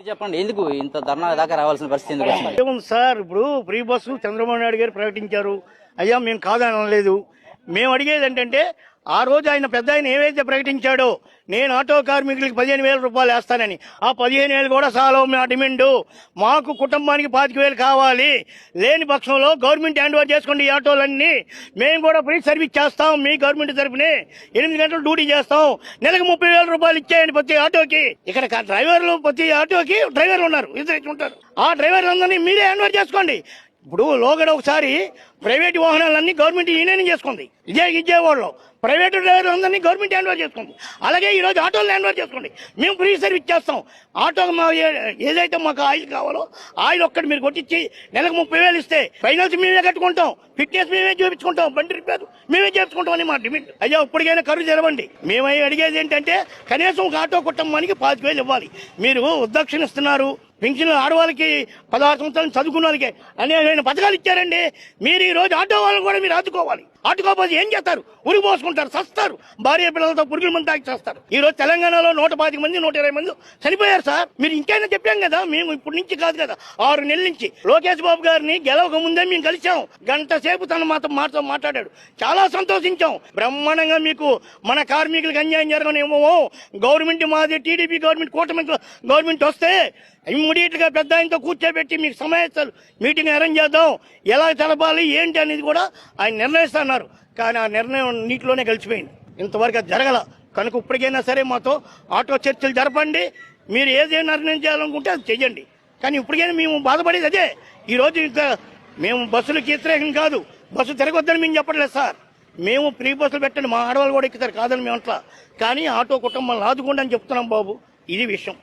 చెప్పండి, ఎందుకు ఇంత ధర్నా దాకా రావాల్సిన పరిస్థితి ఎందుకు వచ్చింది? ఏముంది సార్, ఇప్పుడు ఫ్రీ బస్సు చంద్రబాబు నాయుడు గారు ప్రకటించారు. అయ్యా మేము కాదనలేదు. మేము అడిగేది ఏంటంటే ఆ రోజు ఆయన పెద్ద ఆయన ఏవైతే ప్రకటించాడో నేను ఆటో కార్మికులకి 15,000 రూపాయలు వేస్తానని, ఆ 15,000 కూడా చాలవు మా డిమాండ్. మాకు కుటుంబానికి 25,000 కావాలి. లేని పక్షంలో గవర్నమెంట్ హ్యాండ్ ఓవర్ చేసుకోండి ఈ ఆటోలన్నీ. మేము కూడా ఫ్రీ సర్వీస్ చేస్తాం. మీ గవర్నమెంట్ తరఫునే 8 గంటలు డ్యూటీ చేస్తాం. నెలకు 30,000 రూపాయలు ఇచ్చేయండి ప్రతి ఆటోకి. ఇక్కడ డ్రైవర్లు ప్రతి ఆటోకి డ్రైవర్లు ఉన్నారు, ఇద్దరు ఉంటారు. ఆ డ్రైవర్లందరినీ మీరే హ్యాండ్ ఓవర్ చేసుకోండి. ఇప్పుడు లోగడ ఒకసారి ప్రైవేట్ వాహనాలన్నీ గవర్నమెంట్ యూనియన్ చేసుకుంది. విజయవాడలో ప్రైవేట్ డ్రైవర్లందరినీ గవర్నమెంట్ హ్యాండ్ ఓవర్ చేసుకుంది. అలాగే ఈ రోజు ఆటోలు హ్యాండ్ ఓవర్ చేసుకోండి. మేము ఫ్రీ సర్వీస్ చేస్తాం. ఆటో ఏదైతే మాకు ఆయిల్ కావాలో ఆయిల్ ఒక్కటి మీరు కొట్టించి నెలకు 30,000 ఇస్తే ఫైనాన్స్ మేమే కట్టుకుంటాం, ఫిట్నెస్ మేమే చూపించుకుంటాం, బండి రిపేర్ మేమే చేపించుకుంటాం అని మా డిమాండ్. అయ్యా ఇప్పటికైనా కరువు తెరవండి. మేము అడిగేది ఏంటంటే కనీసం ఒక ఆటో కుటుంబానికి 25,000 ఇవ్వాలి. మీరు ఉద్దక్షణ ఇస్తున్నారు. పెన్షన్ ఆడవాళ్ళకి 16 సంవత్సరాలు చదువుకున్న వాళ్ళకి అనేక పథకాలు ఇచ్చారండి. మీరు ఈ రోజు ఆటో వాళ్ళని కూడా మీరు ఆదుకోవాలి. ఆదుకోకపోతే ఏం చేస్తారు? ఉరి పోసుకుంటారు, సస్తారు. భార్య పిల్లలతో పురుగుల మంది తాగి చేస్తారు. ఈ రోజు తెలంగాణలో 125 మంది 120 మంది చనిపోయారు సార్. మీరు ఇంకైనా చెప్పాం కదా, మేము ఇప్పటి నుంచి కాదు కదా, 6 నెలల నుంచి. లోకేష్ బాబు గారిని గెలవక ముందే మేము కలిసాం. గంట సేపు తన మాతో మాట్లాడాడు. చాలా సంతోషించాం. బ్రహ్మాండంగా మీకు మన కార్మికులకు అన్యాయం జరగనేమో. గవర్నమెంట్ మాది టీడీపీ గవర్నమెంట్, కూటమి గవర్నమెంట్ వస్తే ఇమ్మీడియట్ గా పెద్ద ఆయనతో కూర్చోబెట్టి మీకు సమావేశాలు మీటింగ్ అరేంజ్ చేద్దాం, ఎలా తెలపాలి ఏంటి అనేది కూడా ఆయన నిర్ణయిస్తున్నారు. కానీ ఆ నిర్ణయం నీటిలోనే కలిసిపోయింది. ఇంతవరకు అది జరగల. కనుక ఇప్పటికైనా సరే మాతో ఆటో చర్చలు జరపండి. మీరు ఏదే నిర్ణయం చేయాలనుకుంటే అది చెయ్యండి. కానీ ఇప్పటికైనా మేము బాధపడేది అదే. ఈ రోజు ఇంకా మేము బస్సులకు వ్యతిరేకం కాదు, బస్సు తిరగొద్దని మేము చెప్పట్లేదు సార్. మేము ఫ్రీ బస్సులు పెట్టండి, మా ఆడవాళ్ళు కూడా ఎక్కుతారు కాదని మేము అట్లా. కానీ ఆటో కుటుంబాలను ఆదుకోండి అని చెప్తున్నాం బాబు. ఇది విషయం.